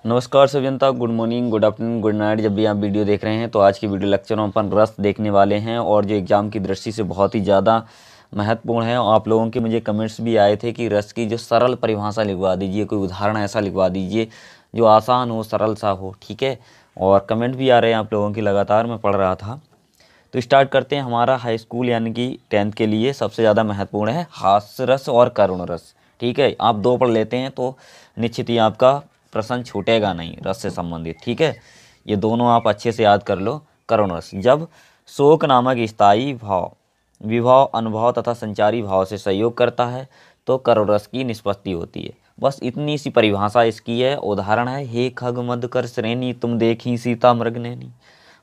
नमस्कार सभी जनता, good morning, good afternoon, good night. जब भी आप वीडियो देख रहे हैं तो आज की वीडियो लेक्चर में अपन रस देखने वाले हैं और जो एग्ज़ाम की दृष्टि से बहुत ही ज़्यादा महत्वपूर्ण है। और आप लोगों के मुझे कमेंट्स भी आए थे कि रस की जो सरल परिभाषा लिखवा दीजिए, कोई उदाहरण ऐसा लिखवा दीजिए जो आसान हो, सरल सा हो, ठीक है। और कमेंट भी आ रहे हैं आप लोगों की, लगातार मैं पढ़ रहा था। तो स्टार्ट करते हैं। हमारा हाई स्कूल यानी कि 10th के लिए सबसे ज़्यादा महत्वपूर्ण है हास्य रस और करुण रस, ठीक है। आप दो पढ़ लेते हैं तो निश्चित ही आपका प्रश्न छूटेगा नहीं रस से संबंधित, ठीक है। ये दोनों आप अच्छे से याद कर लो। करुण रस, जब शोक नामक स्थायी भाव विभाव, अनुभव तथा संचारी भाव से सहयोग करता है तो करुण रस की निष्पत्ति होती है। बस इतनी सी परिभाषा इसकी है। उदाहरण है, हे खग मद कर श्रेणी तुम देखी सीता मृग नैनी।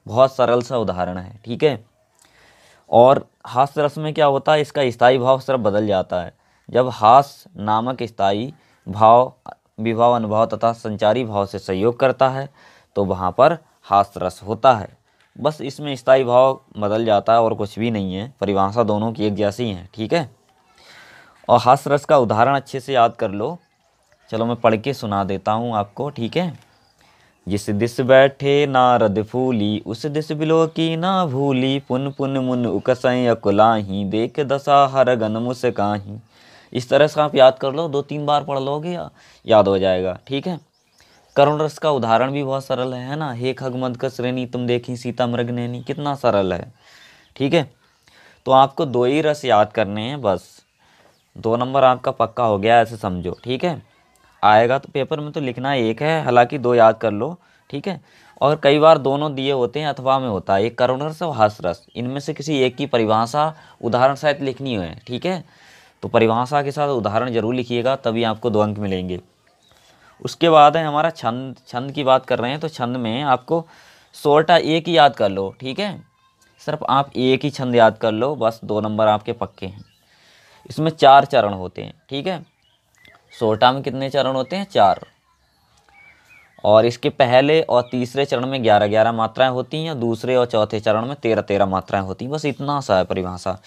बहुत सरल सा उदाहरण है, ठीक है। और हास्य रस में क्या होता है, इसका स्थायी भाव सिर्फ बदल जाता है। जब हास्य नामक स्थायी भाव विभाव, अनुभव तथा संचारी भाव से सहयोग करता है तो वहाँ पर हास्य रस होता है। बस इसमें स्थायी भाव बदल जाता है और कुछ भी नहीं है। परिभाषा दोनों की एक जैसी है, ठीक है। और हास्य रस का उदाहरण अच्छे से याद कर लो। चलो मैं पढ़ के सुना देता हूँ आपको, ठीक है। जिस दिस बैठे नारद फूली, उस दिस बिलो की ना भूली। पुन पुन मुन उकसई अकुलाही, देख दशा हर गन मुस्काही। इस तरह से आप याद कर लो, 2-3 बार पढ़ लोगे याद हो जाएगा, ठीक है। करुण रस का उदाहरण भी बहुत सरल है ना। हे खग मद कर श्रेणी तुम देखी सीता मृग नैनी, कितना सरल है, ठीक है। तो आपको 2 ही रस याद करने हैं, बस 2 नंबर आपका पक्का हो गया, ऐसे समझो, ठीक है। आएगा तो पेपर में तो लिखना एक है, हालांकि 2 याद कर लो, ठीक है। और कई बार दोनों दिए होते हैं अथवा में होता है, एक करुण रस और हास्य रस। इनमें से किसी एक की परिभाषा उदाहरण शायद लिखनी है, ठीक है। तो परिभाषा के साथ उदाहरण जरूर लिखिएगा, तभी आपको 2 अंक मिलेंगे। उसके बाद है हमारा छंद। छंद की बात कर रहे हैं तो छंद में आपको सोरठा एक ही याद कर लो, ठीक है। सिर्फ आप एक ही छंद याद कर लो, बस 2 नंबर आपके पक्के हैं। इसमें 4 चरण होते हैं, ठीक है। सोरठा में कितने चरण होते हैं? 4। और इसके पहले और तीसरे चरण में 11-11 मात्राएं होती हैं, दूसरे और चौथे चरण में 13-13 मात्राएं होती हैं। बस इतना सा है परिभाषा,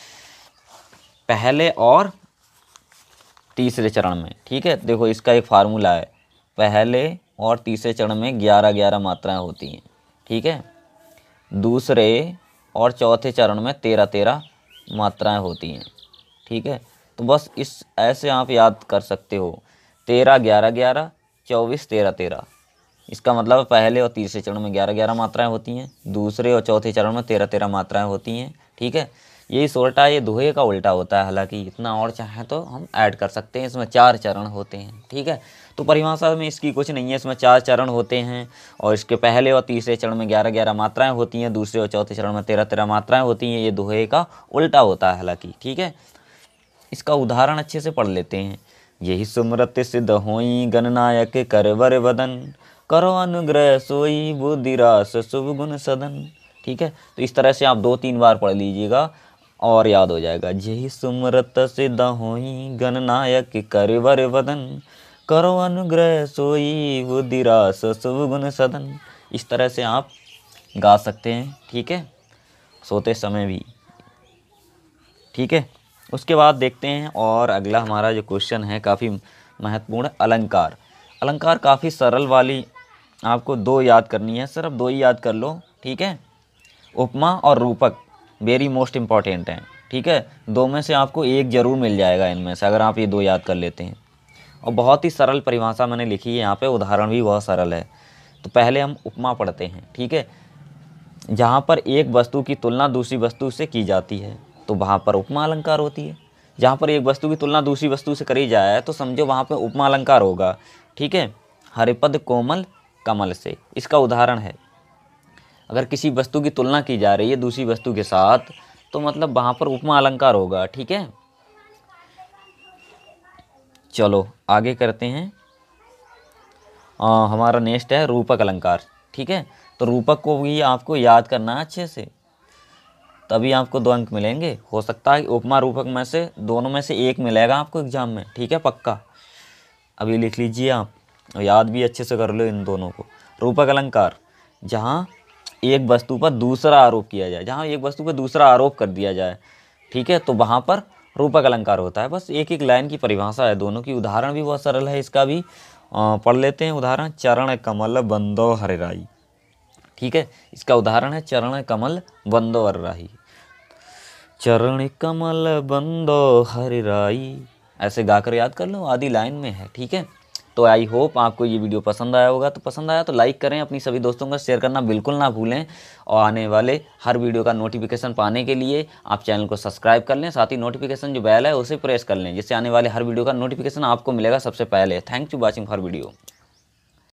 पहले और तीसरे चरण में, ठीक है। देखो इसका एक फार्मूला है, पहले और तीसरे चरण में 11-11 मात्राएं होती हैं, ठीक है। दूसरे और चौथे चरण में 13-13 मात्राएं होती हैं, ठीक है। तो बस इस ऐसे आप याद कर सकते हो, 13-11-11, 24-13-13। इसका मतलब पहले और तीसरे चरण में 11-11 मात्राएं होती हैं, दूसरे और चौथे चरण में 13-13 मात्राएं होती हैं, ठीक है। यही सोरठा, ये दोहे का उल्टा होता है, हालांकि इतना और चाहे तो हम ऐड कर सकते हैं। इसमें 4 चरण होते हैं, ठीक है। तो परिभाषा में इसकी कुछ नहीं है, इसमें 4 चरण होते हैं और इसके पहले और तीसरे चरण में 11-11 मात्राएं होती हैं, दूसरे और चौथे चरण में 13-13 मात्राएं होती हैं। ये दोहे का उल्टा होता है हालांकि, ठीक है। इसका उदाहरण अच्छे से पढ़ लेते हैं। यही सुमरत सिद्ध होई, गणनायक करवर वदन। करो अनुग्रह सोई, बुद्धि रास शुभ गुण सदन, ठीक है। तो इस तरह से आप 2-3 बार पढ़ लीजिएगा और याद हो जाएगा। यही सुमरत सिद्ध होई, गणनायक करवर वदन। करो अनुग्रह सोई, बुद्धि रास शुभ गुण सदन। इस तरह से आप गा सकते हैं, ठीक है, सोते समय भी, ठीक है। उसके बाद देखते हैं और अगला हमारा जो क्वेश्चन है काफ़ी महत्वपूर्ण, अलंकार। अलंकार काफ़ी सरल वाली, आपको 2 याद करनी है, सिर्फ 2 ही याद कर लो, ठीक है। उपमा और रूपक वेरी मोस्ट इम्पॉर्टेंट हैं, ठीक है। 2 में से आपको एक जरूर मिल जाएगा इनमें से, अगर आप ये 2 याद कर लेते हैं। और बहुत ही सरल परिभाषा मैंने लिखी है यहाँ पे, उदाहरण भी बहुत सरल है। तो पहले हम उपमा पढ़ते हैं, ठीक है। जहाँ पर एक वस्तु की तुलना दूसरी वस्तु से की जाती है तो वहाँ पर उपमा अलंकार होती है। जहाँ पर एक वस्तु की तुलना दूसरी वस्तु से करी जाए तो समझो वहाँ पर उपमा अलंकार होगा, ठीक है। हरिपद कोमल कमल से, इसका उदाहरण है। अगर किसी वस्तु की तुलना की जा रही है दूसरी वस्तु के साथ तो मतलब वहाँ पर उपमा अलंकार होगा, ठीक है। चलो आगे करते हैं। हमारा नेक्स्ट है रूपक अलंकार, ठीक है। तो रूपक को भी आपको याद करना है अच्छे से, तभी आपको 2 अंक मिलेंगे। हो सकता है उपमा रूपक में से दोनों में से एक मिलेगा आपको एग्जाम में, ठीक है, पक्का। अभी लिख लीजिए आप, याद भी अच्छे से कर लो इन दोनों को। रूपक अलंकार, जहाँ एक वस्तु पर दूसरा आरोप किया जाए, जहाँ एक वस्तु पर दूसरा आरोप कर दिया जाए, ठीक है, तो वहाँ पर रूपक अलंकार होता है। बस एक एक लाइन की परिभाषा है दोनों की, उदाहरण भी बहुत सरल है इसका भी पढ़ लेते हैं उदाहरण। चरण कमल बंदो हरिराई। ठीक है, इसका उदाहरण है चरण कमल बंदो हरिराई। चरण कमल बंदो हरिराई, ऐसे गाकर याद कर लो, आधी लाइन में है। ठीक है, तो आई होप आपको ये वीडियो पसंद आया होगा। तो पसंद आया तो लाइक करें, अपनी सभी दोस्तों का शेयर करना बिल्कुल ना भूलें, और आने वाले हर वीडियो का नोटिफिकेशन पाने के लिए आप चैनल को सब्सक्राइब कर लें। साथ ही नोटिफिकेशन जो बेल है उसे प्रेस कर लें, जिससे आने वाले हर वीडियो का नोटिफिकेशन आपको मिलेगा सबसे पहले। Thanks to watching for video.